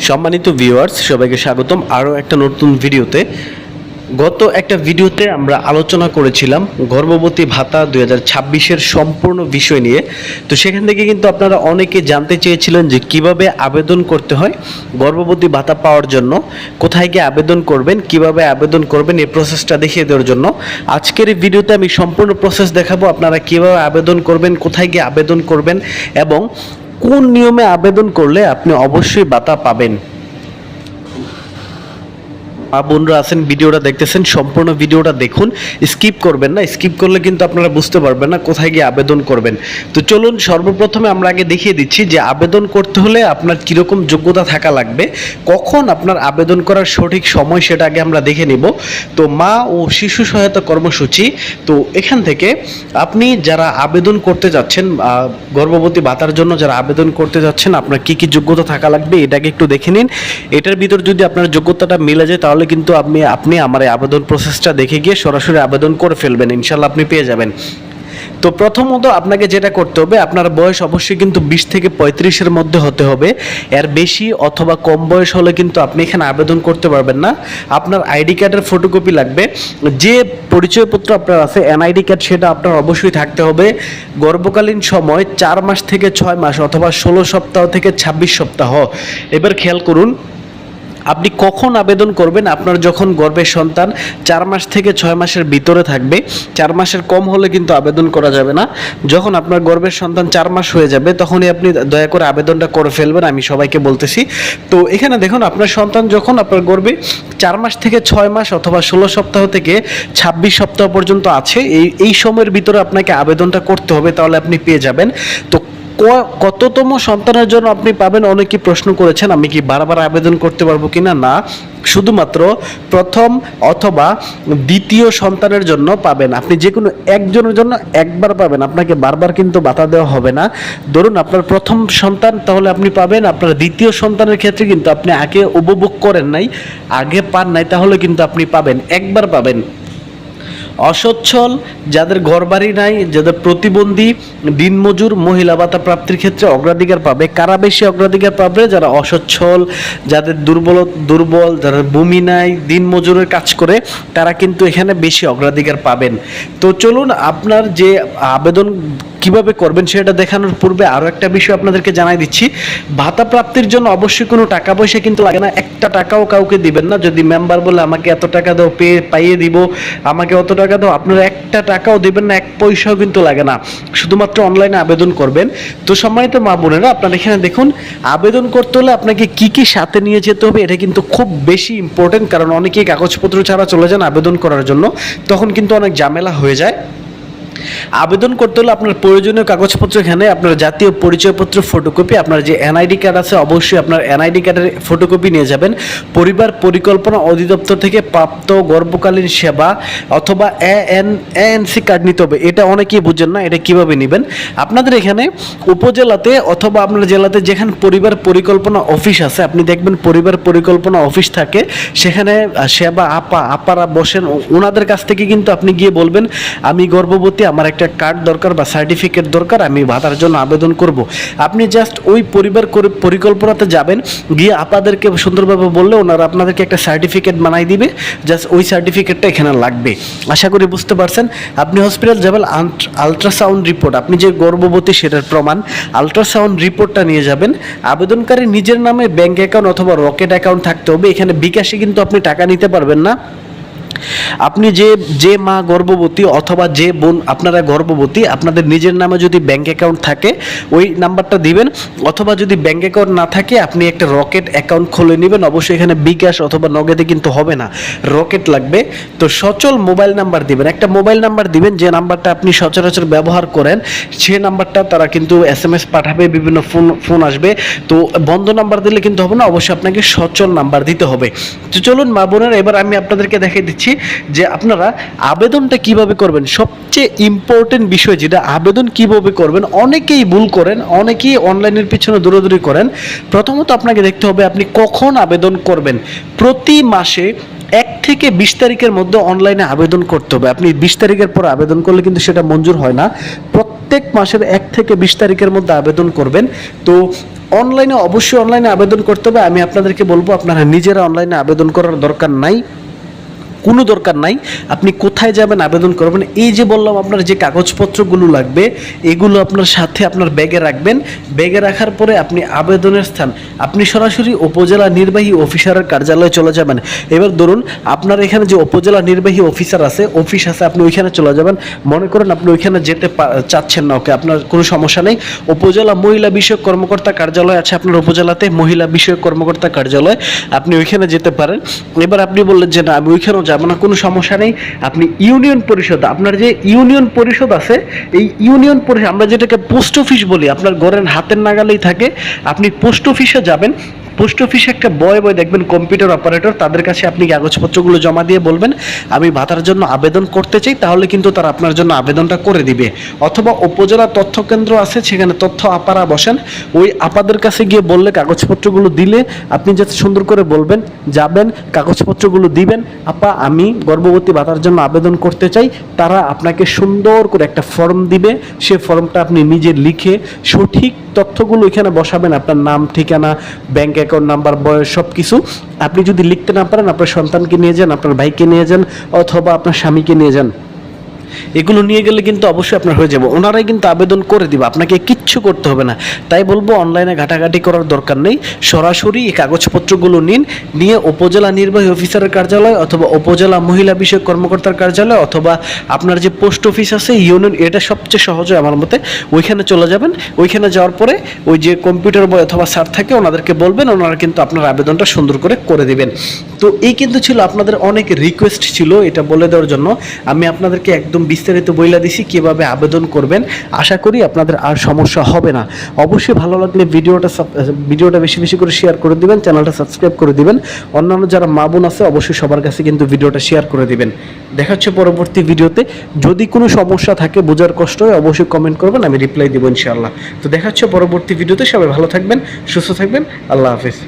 সম্মানিত ভিউয়ার্স, সবাইকে স্বাগতম আরও একটা নতুন ভিডিওতে। গত একটা ভিডিওতে আমরা আলোচনা করেছিলাম গর্ভবতী ভাতা 2026-এর সম্পূর্ণ বিষয় নিয়ে। তো সেখান থেকে কিন্তু আপনারা অনেকে জানতে চেয়েছিলেন যে কিভাবে আবেদন করতে হয় গর্ভবতী ভাতা পাওয়ার জন্য, কোথায় গিয়ে আবেদন করবেন, কিভাবে আবেদন করবেন, এই প্রসেসটা দেখিয়ে দেওয়ার জন্য আজকের এই ভিডিওতে আমি সম্পূর্ণ প্রসেস দেখাবো। আপনারা কিভাবে আবেদন করবেন, কোথায় গিয়ে আবেদন করবেন এবং কোন নিয়মে আবেদন করলে আপনি অবশ্যই ভাতা পাবেন। বোনরা আছেন, ভিডিওটা দেখতেছেন, সম্পূর্ণ ভিডিওটা দেখুন, স্কিপ করবেন না। স্কিপ করলে কিন্তু আপনারা বুঝতে পারবেন না কোথায় গিয়ে আবেদন করবেন। তো চলুন সর্বপ্রথমে আমরা আগে দেখিয়ে দিচ্ছি যে আবেদন করতে হলে আপনার কীরকম যোগ্যতা থাকা লাগবে, কখন আপনার আবেদন করার সঠিক সময় সেটা আগে আমরা দেখে নিব। তো মা ও শিশু সহায়তা কর্মসূচি, তো এখান থেকে আপনি যারা আবেদন করতে যাচ্ছেন গর্ভবতী ভাতার জন্য, যারা আবেদন করতে যাচ্ছেন, আপনার কী কী যোগ্যতা থাকা লাগবে এটাকে একটু দেখে নিন। এটার ভিতর যদি আপনার যোগ্যতাটা মিলে যায় তাহলে কিন্তু আপনি আমার এই আবেদন প্রসেসটা দেখে গিয়ে সরাসরি আবেদন করে ফেলবেন, ইনশাল্লাহ আপনি পেয়ে যাবেন। তো প্রথমত আপনাকে যেটা করতে হবে, আপনার বয়স অবশ্যই কিন্তু 20 থেকে 35-এর মধ্যে হতে হবে। এর বেশি অথবা কম বয়স হলে কিন্তু আপনি এখানে আবেদন করতে পারবেন না। আপনার আইডি কার্ডের ফটোকপি লাগবে, যে পরিচয়পত্র আপনার আছে এনআইডি কার্ড, সেটা আপনার অবশ্যই থাকতে হবে। গর্ভকালীন সময় 4 মাস থেকে 6 মাস অথবা 16 সপ্তাহ থেকে 26 সপ্তাহ। এবার খেয়াল করুন, আপনি কখন আবেদন করবেন, আপনার যখন গর্ভের সন্তান 4 মাস থেকে 6 মাসের ভিতরে থাকবে। 4 মাসের কম হলে কিন্তু আবেদন করা যাবে না। যখন আপনার গর্ভের সন্তান 4 মাস হয়ে যাবে তখনই আপনি দয়া করে আবেদনটা করে ফেলবেন, আমি সবাইকে বলতেছি। তো এখানে দেখুন, আপনার সন্তান যখন আপনার গর্ভে 4 মাস থেকে 6 মাস অথবা 16 সপ্তাহ থেকে 26 সপ্তাহ পর্যন্ত আছে, এই সময়ের ভিতরে আপনাকে আবেদনটা করতে হবে, তাহলে আপনি পেয়ে যাবেন। তো কততম সন্তানের জন্য আপনি পাবেন, অনেকে প্রশ্ন করেছেন আমি কি বারবার আবেদন করতে পারবো কিনা। না, শুধুমাত্র প্রথম অথবা দ্বিতীয় সন্তানের জন্য পাবেন। আপনি যে কোনো একজনের জন্য একবার পাবেন, আপনাকে বারবার কিন্তু ভাতা দেওয়া হবে না। ধরুন আপনার প্রথম সন্তান, তাহলে আপনি পাবেন। আপনার দ্বিতীয় সন্তানের ক্ষেত্রে কিন্তু আপনি আগে উপভোগ করেন নাই, আগে পান নাই, তাহলে কিন্তু আপনি পাবেন, একবার পাবেন। অসচ্ছল, যাদের ঘরবাড়ি নাই, যাদের প্রতিবন্ধী, দিনমজুর, মহিলা ভাতা প্রাপ্তির ক্ষেত্রে অগ্রাধিকার পাবে। কারা বেশি অগ্রাধিকার পাবে? যারা অসচ্ছল, যাদের দুর্বল, যারা ভূমি নাই, দিনমজুরের কাজ করে, তারা কিন্তু এখানে বেশি অগ্রাধিকার পাবেন। তো চলুন, আপনার যে আবেদন কিভাবে করবেন সেটা দেখানোর পূর্বে আরও একটা বিষয় আপনাদেরকে জানাই দিচ্ছি। ভাতা প্রাপ্তির জন্য অবশ্যই কোনো টাকা পয়সা কিন্তু লাগে না, একটা টাকাও কাউকে দিবেন না। যদি মেম্বার বলে আমাকে এত টাকা দাও, পাইয়ে দিব, আমাকে অত টাকা দাও, আপনারা একটা টাকাও দিবেন না, এক পয়সাও কিন্তু লাগে না, শুধুমাত্র অনলাইনে আবেদন করবেন। তো সম্মানিত মা বোনেরা, আপনারা এখানে দেখুন, আবেদন করতে হলে আপনাকে কি কি সাথে নিয়ে যেতে হবে, এটা কিন্তু খুব বেশি ইম্পর্টেন্ট। কারণ অনেকেই কাগজপত্র ছাড়া চলে যান আবেদন করার জন্য, তখন কিন্তু অনেক ঝামেলা হয়ে যায়। আবেদন করতে হলে আপনার প্রয়োজনীয় কাগজপত্র, এখানে আপনার জাতীয় পরিচয়পত্র ফটোকপি, আপনার যে এনআইডি কার্ড আছে অবশ্যই আপনার এনআইডি কার্ডের ফটোকপি নিয়ে যাবেন। পরিবার পরিকল্পনা অধিদপ্তর থেকে প্রাপ্ত গর্ভকালীন সেবা অথবা এএনসি কার্ড নিতে হবে। এটা অনেকেই বুঝেন না, এটা কিভাবে নেবেন। আপনাদের এখানে উপজেলাতে অথবা আপনার জেলাতে যেখানে পরিবার পরিকল্পনা অফিস আছে, আপনি দেখবেন পরিবার পরিকল্পনা অফিস থাকে, সেখানে সেবা আপারা বসেন, ওনাদের কাছ থেকে কিন্তু আপনি গিয়ে বলবেন আমি গর্ভবতী, আমার একটা কার্ড দরকার বা সার্টিফিকেট দরকার, আমি ভাতার জন্য আবেদন করব। আপনি জাস্ট ওই পরিবার পরিকল্পনাতে যাবেন, গিয়ে আপনাদেরকে সুন্দরভাবে বললে ওনারা আপনাদেরকে একটা সার্টিফিকেট বানাই দিবে। জাস্ট ওই সার্টিফিকেটটা এখানে লাগবে। আশা করি বুঝতে পারছেন। আপনি হসপিটাল যাবেন, আলট্রাসাউন্ড রিপোর্ট, আপনি যে গর্ভবতী সেটার প্রমাণ, আলট্রাসাউন্ড রিপোর্টটা নিয়ে যাবেন। আবেদনকারী নিজের নামে ব্যাংক অ্যাকাউন্ট অথবা রকেট অ্যাকাউন্ট থাকতে হবে। এখানে বিকাশে কিন্তু আপনি টাকা নিতে পারবেন না। আপনি যে মা গর্ভবতী অথবা যে বোন আপনারা গর্ভবতী, আপনাদের নিজের নামে যদি ব্যাংক অ্যাকাউন্ট থাকে ওই নাম্বারটা দিবেন, অথবা যদি ব্যাংক অ্যাকাউন্ট না থাকে আপনি একটা রকেট অ্যাকাউন্ট খুলে নেবেন। অবশ্যই এখানে বিকাশ অথবা নগদে কিন্তু হবে না, রকেট লাগবে। তো সচল মোবাইল নাম্বার দিবেন, একটা মোবাইল নাম্বার দিবেন যে নাম্বারটা আপনি সচরাচর ব্যবহার করেন, সে নাম্বারটা তারা কিন্তু SMS পাঠাবে, বিভিন্ন ফোন আসবে। তো বন্ধ নাম্বার দিলে কিন্তু হবে না, অবশ্যই আপনাকে সচল নাম্বার দিতে হবে। তো চলুন মা বোনেরা, এবার আমি আপনাদেরকে দেখিয়ে দিচ্ছি যে আপনারা আবেদনটা কিভাবে করবেন। সবচেয়ে ইম্পর্টেন্ট বিষয় যেটা, আবেদন কিভাবে করবেন। অনেকেই ভুল করেন, অনেকেই অনলাইনের পিছনে দৌড়াদৌড়ি করেন। প্রথমত আপনাকে দেখতে হবে আপনি কখন আবেদন করবেন। প্রতি মাসে 1 থেকে 20 তারিখের মধ্যে অনলাইনে আবেদন করতে হবে। আপনি 20 তারিখের পর আবেদন করলে কিন্তু সেটা মঞ্জুর হয় না। প্রত্যেক মাসের 1 থেকে 20 তারিখের মধ্যে আবেদন করবেন। তো অনলাইনে অবশ্যই অনলাইনে আবেদন করতে হবে। আমি আপনাদেরকে বলবো আপনারা নিজেরা অনলাইনে আবেদন করার দরকার নাই, কোনো দরকার নাই। আপনি কোথায় যাবেন আবেদন করবেন, এই যে বললাম আপনার যে কাগজপত্রগুলো লাগবে এগুলো আপনার সাথে আপনার ব্যাগে রাখবেন। ব্যাগে রাখার পরে আপনি আবেদনের স্থান আপনি সরাসরি উপজেলা নির্বাহী অফিসারের কার্যালয়ে চলে যাবেন। এবার ধরুন আপনার এখানে যে উপজেলা নির্বাহী অফিসার আছে, অফিস আছে, আপনি ওইখানে চলে যাবেন। মনে করেন আপনি ওইখানে যেতে চাচ্ছেন না, ওকে, আপনার কোনো সমস্যা নেই। উপজেলা মহিলা বিষয়ক কর্মকর্তা কার্যালয় আছে আপনার উপজেলাতে, মহিলা বিষয়ক কর্মকর্তা কার্যালয়, আপনি ওইখানে যেতে পারেন। এবার আপনি বললেন যে না আমি ওইখানেও যাব না, কোনো সমস্যা নেই। আপনি ইউনিয়ন পরিষদ, আপনার যে ইউনিয়ন পরিষদ আছে, এই ইউনিয়ন পরিষদ আমরা যেটাকে পোস্ট অফিস বলি, আপনার ঘরের হাতের নাগালেই থাকে। আপনি পোস্ট অফিসে যাবেন। পোস্ট অফিসে একটা বয় দেখবেন কম্পিউটার অপারেটর, তাদের কাছে আপনি কাগজপত্রগুলো জমা দিয়ে বলবেন আমি ভাতার জন্য আবেদন করতে চাই, তাহলে কিন্তু তারা আপনার জন্য আবেদনটা করে দিবে। অথবা উপজেলা তথ্য কেন্দ্র আছে, সেখানে তথ্য আপারা বসেন, ওই আপাদের কাছে গিয়ে বললে কাগজপত্রগুলো দিলে আপনি যাতে সুন্দর করে বলবেন, যাবেন কাগজপত্রগুলো দিবেন, আপা আমি গর্ভবতী ভাতার জন্য আবেদন করতে চাই, তারা আপনাকে সুন্দর করে একটা ফর্ম দিবে। সে ফর্মটা আপনি নিজে লিখে সঠিক তথ্যগুলো এখানে বসাবেন, আপনার নাম, ঠিকানা, ব্যাংক অ্যাকাউন্ট নাম্বার, বয়স, সব কিছু। আপনি যদি লিখতে না পারেন আপনার সন্তানকে নিয়ে যান, আপনার ভাইকে নিয়ে যান, অথবা আপনার স্বামীকে নিয়ে যান। এগুলো নিয়ে গেলে কিন্তু অবশ্যই আপনার হয়ে যাবে, ওনারাই কিন্তু আবেদন করে দিবে, আপনাকে কিচ্ছু করতে হবে না। তাই বলবো অনলাইনে ঘাটাঘাটি করার দরকার নেই, সরাসরি এই কাগজপত্রগুলো নিয়ে উপজেলা নির্বাহী অফিসারের কার্যালয় অথবা উপজেলা মহিলা বিষয়ক কর্মকর্তার কার্যালয় অথবা আপনার যে পোস্ট অফিস আছে ইউনিয়ন, এটা সবচেয়ে সহজ হয় আমার মতে। ওইখানে চলে যাবেন, ওইখানে যাওয়ার পরে ওই যে কম্পিউটার বয় অথবা স্যার থাকে ওনাদেরকে বলবেন, ওনারা কিন্তু আপনার আবেদনটা সুন্দর করে দিবেন। তো এই কিন্তু ছিল আপনাদের অনেক রিকোয়েস্ট ছিল এটা বলে দেওয়ার জন্য, আমি আপনাদেরকে একদম বিস্তারিত বইলা দিছি কিভাবে আবেদন করবেন। আশা করি আপনাদের আর সমস্যা হবে না। অবশ্যই ভালো লাগলে ভিডিওটা বেশি বেশি করে শেয়ার করে দিবেন, চ্যানেলটা সাবস্ক্রাইব করে দিবেন। অন্যান্য যারা মা বোন আছে অবশ্যই সবার কাছে কিন্তু ভিডিওটা শেয়ার করে দিবেন। দেখা হচ্ছে পরবর্তী ভিডিওতে। যদি কোনো সমস্যা থাকে, বোঝার কষ্ট হয়, অবশ্যই কমেন্ট করবেন, আমি রিপ্লাই দেবো ইনশাআল্লাহ। তো দেখা হচ্ছে পরবর্তী ভিডিওতে। সবাই ভালো থাকবেন, সুস্থ থাকবেন, আল্লাহ হাফেজ।